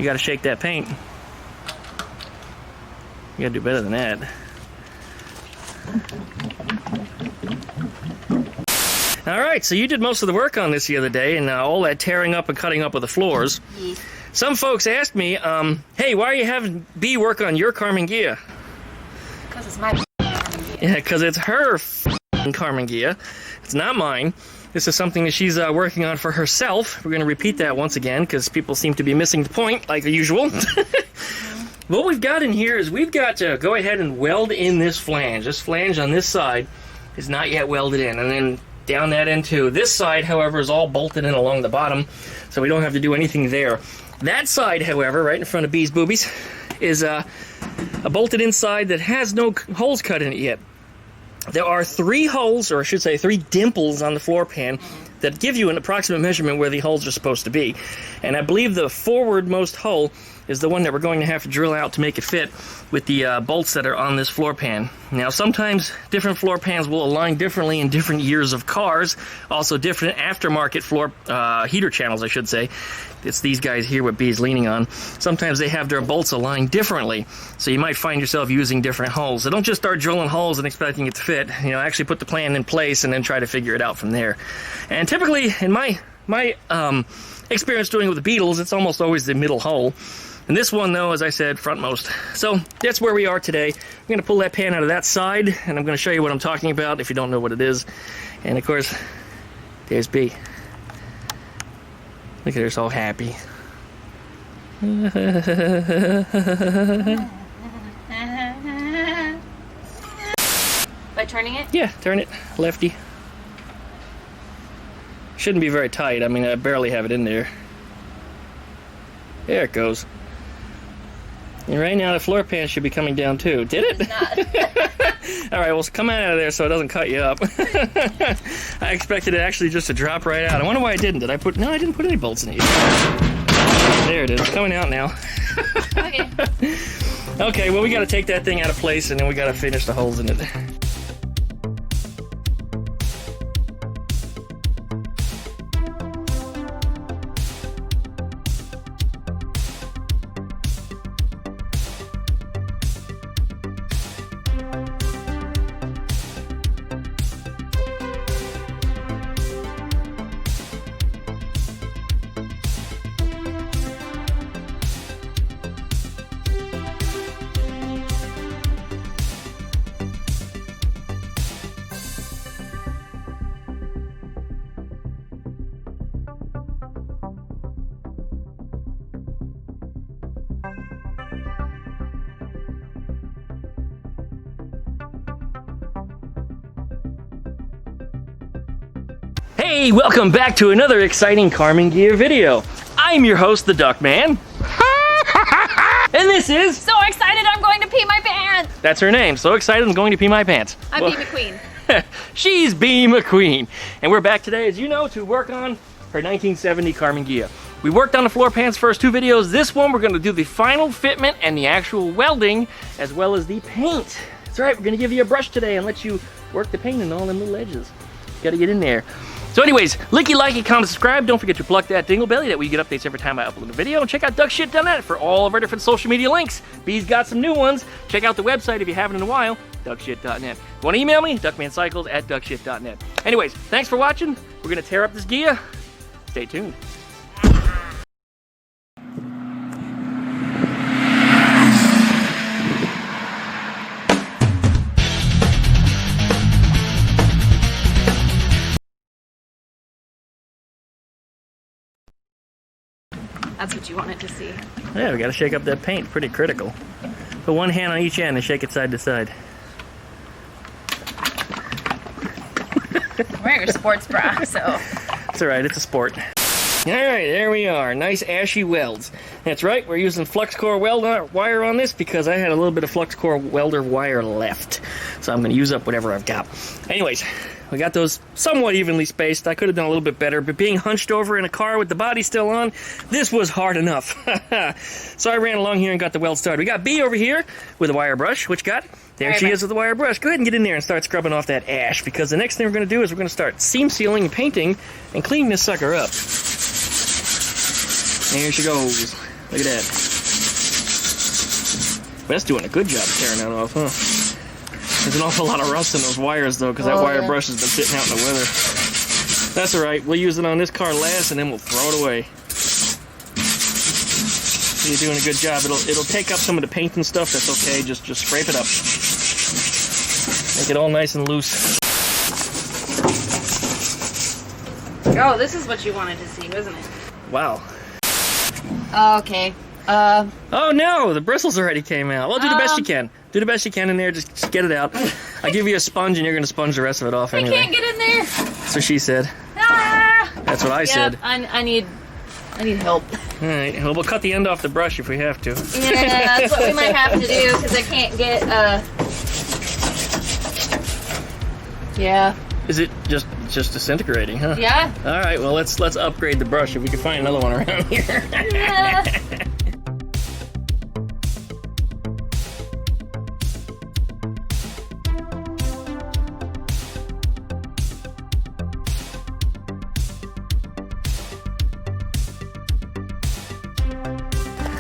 You gotta shake that paint. You gotta do better than that. Alright, so you did most of the work on this the other day, and all that tearing up and cutting up of the floors. Yes. Some folks asked me, hey, why are you having B work on your Karmann Ghia? Because it's my Karmann Ghia. Yeah, because it's her Karmann Ghia. It's not mine. This is something that she's working on for herself. We're going to repeat that once again, because people seem to be missing the point, like usual. What we've got in here is we've got to go ahead and weld in this flange. This flange on this side is not yet welded in, and then down that end too. This side, however, is all bolted in along the bottom, so we don't have to do anything there. That side, however, right in front of B's boobies, is a bolted inside that has no holes cut in it yet. There are 3 holes, or I should say 3 dimples on the floor pan that give you an approximate measurement where the holes are supposed to be. And I believe the forwardmost hole is the one that we're going to have to drill out to make it fit with the bolts that are on this floor pan. Now, sometimes different floor pans will align differently in different years of cars. Also, different aftermarket floor heater channels, I should say. It's these guys here what B is leaning on. Sometimes they have their bolts aligned differently, so you might find yourself using different holes. So don't just start drilling holes and expecting it to fit. You know, actually put the plan in place and then try to figure it out from there. And typically, in my experience doing it with the Beetles, it's almost always the middle hole. And this one, though, as I said, frontmost. So that's where we are today. I'm going to pull that pan out of that side, and I'm going to show you what I'm talking about if you don't know what it is. And, of course, there's B. Look at her, so happy. By turning it? Yeah, turn it. Lefty. Shouldn't be very tight. I mean, I barely have it in there. There it goes. And right now the floor pan should be coming down too. Did it? It's not. Alright, well, come out of there so it doesn't cut you up. I expected it actually just to drop right out. I wonder why I didn't. Did I put... No, I didn't put any bolts in it. There it is. It's coming out now. Okay. Okay, well, we got to take that thing out of place and then we got to finish the holes in it. Hey, welcome back to another exciting Karmann Ghia video. I'm your host, the Duckman. And this is... So excited I'm going to pee my pants! That's her name. So excited I'm going to pee my pants. I'm B McQueen. She's B McQueen. And we're back today, as you know, to work on her 1970 Karmann Ghia. We worked on the floor pan's first 2 videos. This one, we're going to do the final fitment and the actual welding, as well as the paint. That's right, we're going to give you a brush today and let you work the paint in all them little edges. Got to get in there. So anyways, licky, like, and comment, subscribe. Don't forget to pluck that dingle belly. That way you get updates every time I upload a video. And check out DuckShit.net for all of our different social media links. B's got some new ones. Check out the website if you haven't in a while, DuckShit.net. Want to email me? DuckmanCycles at DuckShit.net. Anyways, thanks for watching. We're going to tear up this Ghia. Stay tuned. That's what you wanted to see. Yeah, we got to shake up that paint. Pretty critical. Put one hand on each end and shake it side to side. I'm wearing a sports bra, so... It's alright, it's a sport. Alright, there we are. Nice ashy welds. That's right, we're using flux core welder wire on this because I had a little bit of flux core welder wire left. So I'm going to use up whatever I've got. Anyways, we got those somewhat evenly spaced. I could have done a little bit better, but being hunched over in a car with the body still on, this was hard enough. So I ran along here and got the weld started. We got B over here with a wire brush. What you got? There she is with the wire brush. Go ahead and get in there and start scrubbing off that ash, because the next thing we're going to do is we're going to start seam sealing and painting and cleaning this sucker up. There she goes. Look at that. That's doing a good job of tearing that off, huh? There's an awful lot of rust in those wires, though, because that wire brush has been sitting out in the weather. That's all right. We'll use it on this car last, and then we'll throw it away. You're doing a good job. It'll take up some of the paint and stuff. That's okay. Just scrape it up. Make it all nice and loose. Oh, this is what you wanted to see, wasn't it? Wow. Okay. Oh no, the bristles already came out. Well, do the best you can. Do the best you can in there. Just get it out. I'll give you a sponge, and you're going to sponge the rest of it off anyway. I can't get in there. That's what she said. Ah! That's what I said. I need help. All right. Well, we'll cut the end off the brush if we have to. Yeah, that's what we might have to do because I can't get. Yeah. Is it just disintegrating, huh? Yeah. All right. Well, let's upgrade the brush if we can find another one around here. Yeah.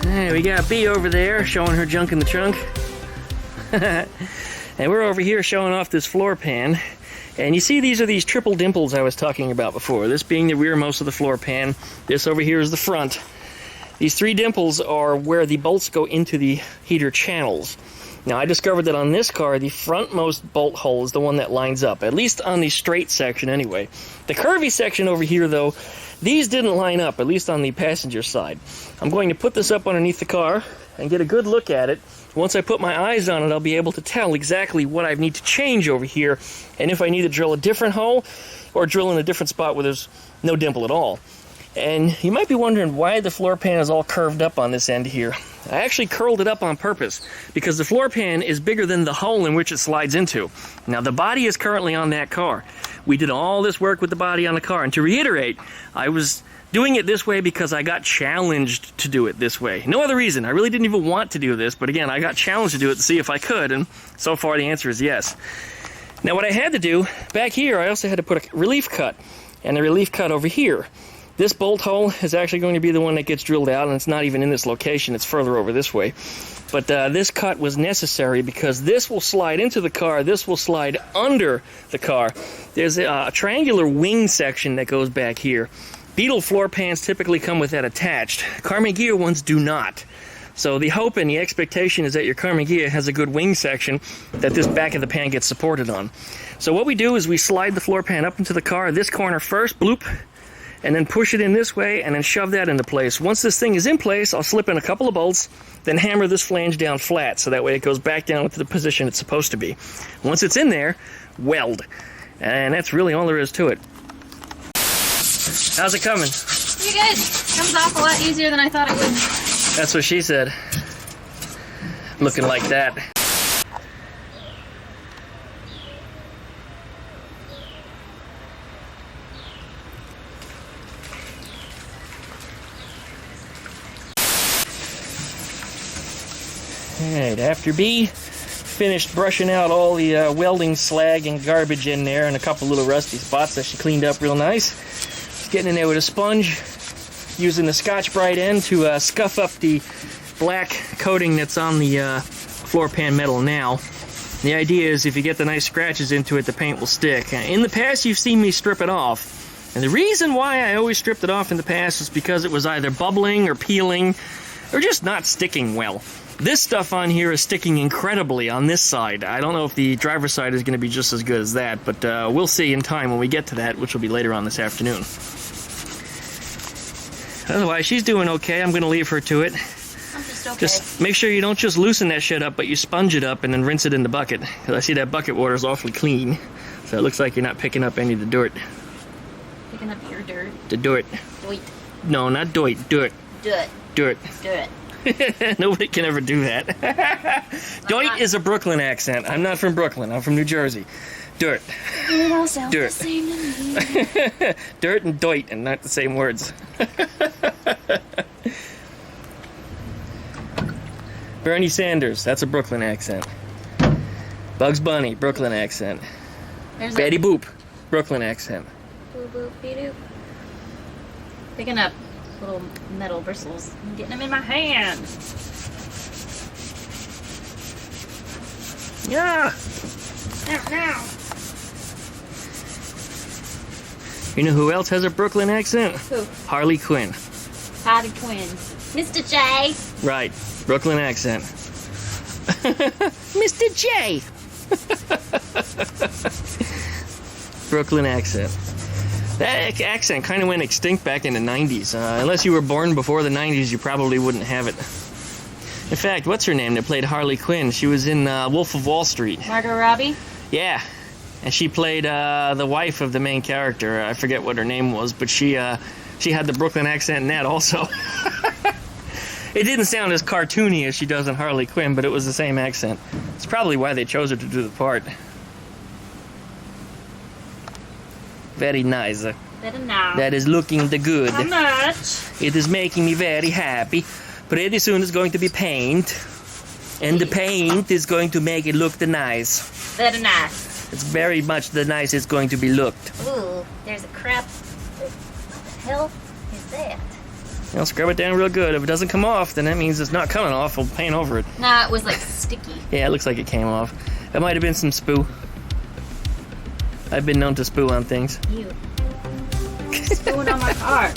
Hey, we got B over there showing her junk in the trunk. And we're over here showing off this floor pan. And you see these are these triple dimples I was talking about before. This being the rearmost of the floor pan. This over here is the front. These three dimples are where the bolts go into the heater channels. Now I discovered that on this car, the frontmost bolt hole is the one that lines up, at least on the straight section anyway. The curvy section over here though, these didn't line up, at least on the passenger side. I'm going to put this up underneath the car and get a good look at it. Once I put my eyes on it, I'll be able to tell exactly what I need to change over here, and if I need to drill a different hole or drill in a different spot where there's no dimple at all. And you might be wondering why the floor pan is all curved up on this end here. I actually curled it up on purpose because the floor pan is bigger than the hole in which it slides into. Now the body is currently on that car. We did all this work with the body on the car, and to reiterate, I was doing it this way because I got challenged to do it this way. No other reason. I really didn't even want to do this, but again, I got challenged to do it to see if I could, and so far the answer is yes. Now what I had to do, back here, I also had to put a relief cut, and a relief cut over here. This bolt hole is actually going to be the one that gets drilled out, and it's not even in this location, it's further over this way. But this cut was necessary because this will slide into the car, this will slide under the car. There's a triangular wing section that goes back here. Beetle floor pans typically come with that attached. Karmann Ghia ones do not. So the hope and the expectation is that your Karmann Ghia has a good wing section that this back of the pan gets supported on. So what we do is we slide the floor pan up into the car, this corner first, bloop, and then push it in this way and then shove that into place. Once this thing is in place, I'll slip in a couple of bolts, then hammer this flange down flat so that way it goes back down into the position it's supposed to be. Once it's in there, weld. And that's really all there is to it. How's it coming? Pretty good. Comes off a lot easier than I thought it would. That's what she said. Looking like that. Alright, after B finished brushing out all the welding slag and garbage in there and a couple little rusty spots that she cleaned up real nice, she's getting in there with a sponge, using the Scotch-Brite end to scuff up the black coating that's on the floor pan metal now. The idea is if you get the nice scratches into it, the paint will stick. In the past, you've seen me strip it off. And the reason why I always stripped it off in the past is because it was either bubbling or peeling or just not sticking well. This stuff on here is sticking incredibly on this side. I don't know if the driver's side is going to be just as good as that, but we'll see in time when we get to that, which will be later on this afternoon. Otherwise, she's doing okay. I'm going to leave her to it. I'm just okay. Just make sure you don't just loosen that shit up, but you sponge it up and then rinse it in the bucket. Because I see that bucket water is awfully clean. So it looks like you're not picking up any of the dirt. Picking up your dirt. The dirt. Doit. No, not dirt. Dirt. Dirt. Dirt. Dirt. Nobody can ever do that. Doit is a Brooklyn accent. I'm not from Brooklyn. I'm from New Jersey. Dirt. It all sounds Dirt. the same to me. Dirt and doit and not the same words. Bernie Sanders, that's a Brooklyn accent. Bugs Bunny, Brooklyn accent. There's Betty a Boop, Brooklyn accent. boop boop dee doop. Picking up. little metal bristles. I'm getting them in my hand. Yeah. Now. You know who else has a Brooklyn accent? Who? Harley Quinn. Hardy twins. Mr. J. Right. Brooklyn accent. Mr. J. Brooklyn accent. That accent kind of went extinct back in the 90s. Unless you were born before the 90s, you probably wouldn't have it. In fact, what's her name that played Harley Quinn? She was in Wolf of Wall Street. Margot Robbie? Yeah. And she played the wife of the main character. I forget what her name was, but she had the Brooklyn accent in that also. It didn't sound as cartoony as she does in Harley Quinn, but it was the same accent. It's probably why they chose her to do the part. Very nice. Better now. That is looking the good. How much? It is making me very happy. Pretty soon it's going to be paint. And the paint is going to make it look the nice. Better nice. It's very much the nice it's going to be looked. Ooh, there's a crap. What the hell is that? I'll scrub it down real good. If it doesn't come off, then that means it's not coming off. We'll paint over it. Nah, it was like sticky. Yeah, it looks like it came off. It might have been some spoo. I've been known to spoo on things. You. Spooing on my car.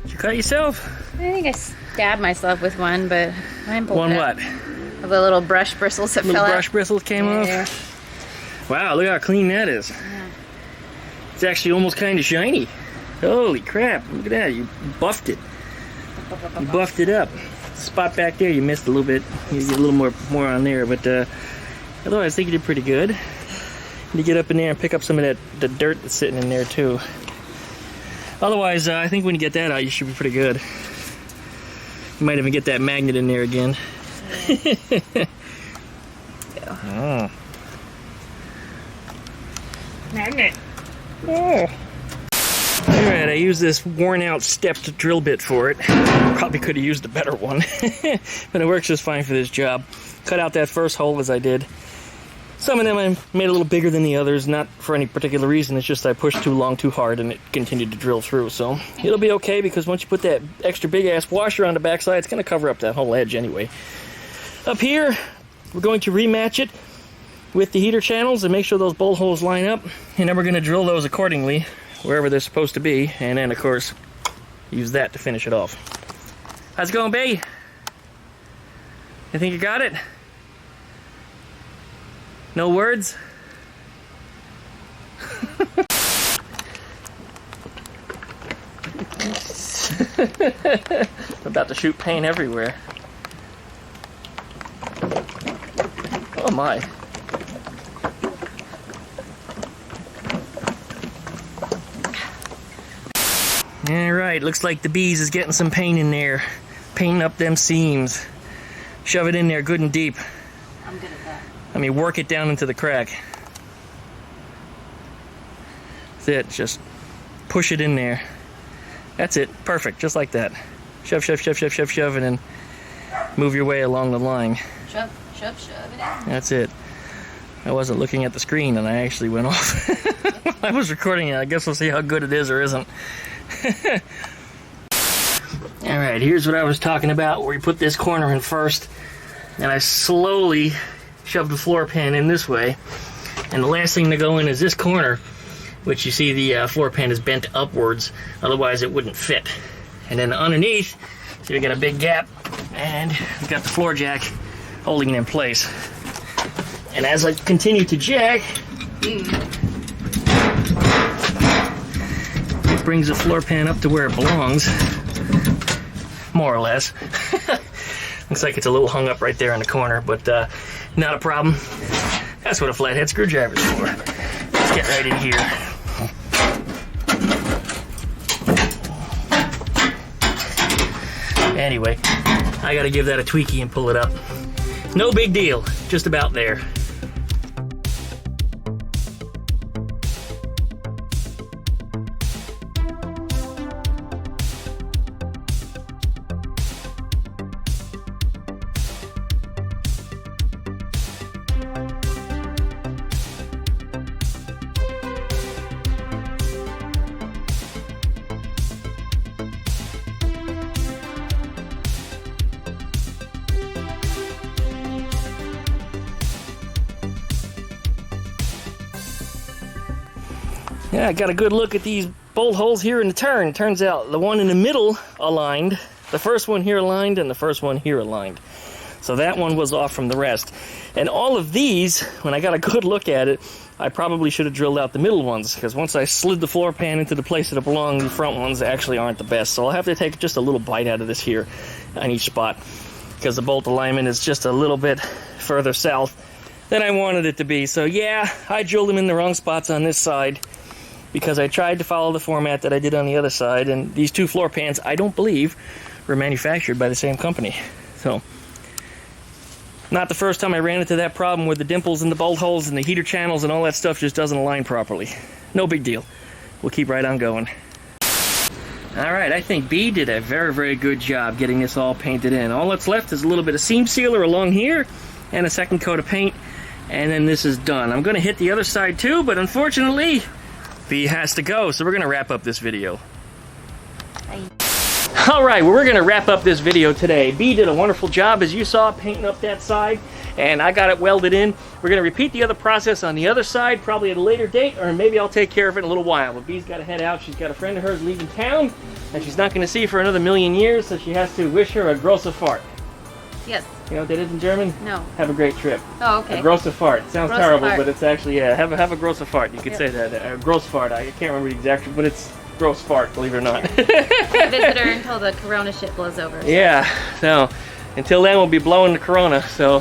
Did you cut yourself? I think I stabbed myself with one, but mine pulled One out. what? Of the little brush bristles that Little fell brush out. bristles came Yeah. off? Wow, look how clean that is. Yeah. It's actually almost kind of shiny. Holy crap, look at that. You buffed it. You buffed it up. Spot back there, you missed a little bit. You get a little more on there, but otherwise I think you did pretty good. You get up in there and pick up some of the dirt that's sitting in there too. Otherwise, I think when you get that out, you should be pretty good. You might even get that magnet in there again. Oh. Magnet. Oh. Alright, I used this worn out stepped drill bit for it. Probably could have used a better one. But it works just fine for this job. Cut out that first hole as I did. Some of them I made a little bigger than the others, not for any particular reason. It's just I pushed too long, too hard, and it continued to drill through. So it'll be okay, because once you put that extra big-ass washer on the backside, it's going to cover up that whole edge anyway. Up here, we're going to rematch it with the heater channels and make sure those bolt holes line up. And then we're going to drill those accordingly, wherever they're supposed to be. And then, of course, use that to finish it off. How's it going, B? You think you got it? No words? I'm about to shoot paint everywhere. Oh my. Alright, looks like the bees is getting some paint in there. Painting up them seams. Shove it in there good and deep. I'm good at that. I mean, work it down into the crack. That's it. Just push it in there. That's it. Perfect. Just like that. Shove, shove, shove, shove, shove, shove, and then move your way along the line. Shove, shove, shove it in. That's it. I wasn't looking at the screen, and I actually went off. I was recording it. I guess we'll see how good it is or isn't. Alright, here's what I was talking about, where you put this corner in first, and I slowly shove the floor pan in this way, and the last thing to go in is this corner, which you see the floor pan is bent upwards, otherwise it wouldn't fit. And then underneath, so you got a big gap, and you've got the floor jack holding it in place. And as I continue to jack, it brings the floor pan up to where it belongs, more or less. Looks like it's a little hung up right there in the corner, but not a problem. That's what a flathead screwdriver is for. Let's get right in here. Anyway, I gotta give that a tweaky and pull it up. No big deal, just about there. Yeah, I got a good look at these bolt holes here in the turn. Turns out the one in the middle aligned, the first one here aligned, and the first one here aligned. So that one was off from the rest. And all of these, when I got a good look at it, I probably should have drilled out the middle ones, because once I slid the floor pan into the place that it belonged, the front ones actually aren't the best. So I'll have to take just a little bite out of this here on each spot, because the bolt alignment is just a little bit further south than I wanted it to be. So yeah, I drilled them in the wrong spots on this side, because I tried to follow the format that I did on the other side, and these two floor pans, I don't believe, were manufactured by the same company. So, not the first time I ran into that problem where the dimples and the bolt holes and the heater channels and all that stuff just doesn't align properly. No big deal. We'll keep right on going. Alright, I think B did a very, very good job getting this all painted in. All that's left is a little bit of seam sealer along here and a second coat of paint, and then this is done. I'm going to hit the other side too, but unfortunately, B has to go, so we're going to wrap up this video. Alright, well, we're going to wrap up this video today. B did a wonderful job, as you saw, painting up that side, and I got it welded in. We're going to repeat the other process on the other side, probably at a later date, or maybe I'll take care of it in a little while. But B's got to head out. She's got a friend of hers leaving town, and she's not going to see for another million years, so she has to wish her a grosse Fahrt. Yes. You know what that is in German? No. Have a great trip. Oh, okay. A grosse Fahrt. Sounds Grosse terrible, Fahrt. but it's actually, yeah, have a grosse Fahrt. You could Yep. say that. A grosse Fahrt. I can't remember the exact, but it's gross fart, believe it or not. Visit her until the corona shit blows over. So. Yeah, so until then we'll be blowing the corona. So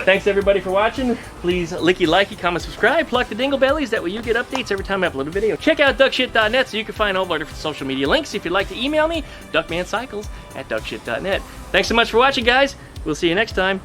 thanks everybody for watching. Please licky, likey, comment, subscribe, pluck the dingle bellies. That way you get updates every time I upload a video. Check out duckshit.net so you can find all of our different social media links. If you'd like to email me, DuckmanCycles@duckshit.net. Thanks so much for watching, guys. We'll see you next time.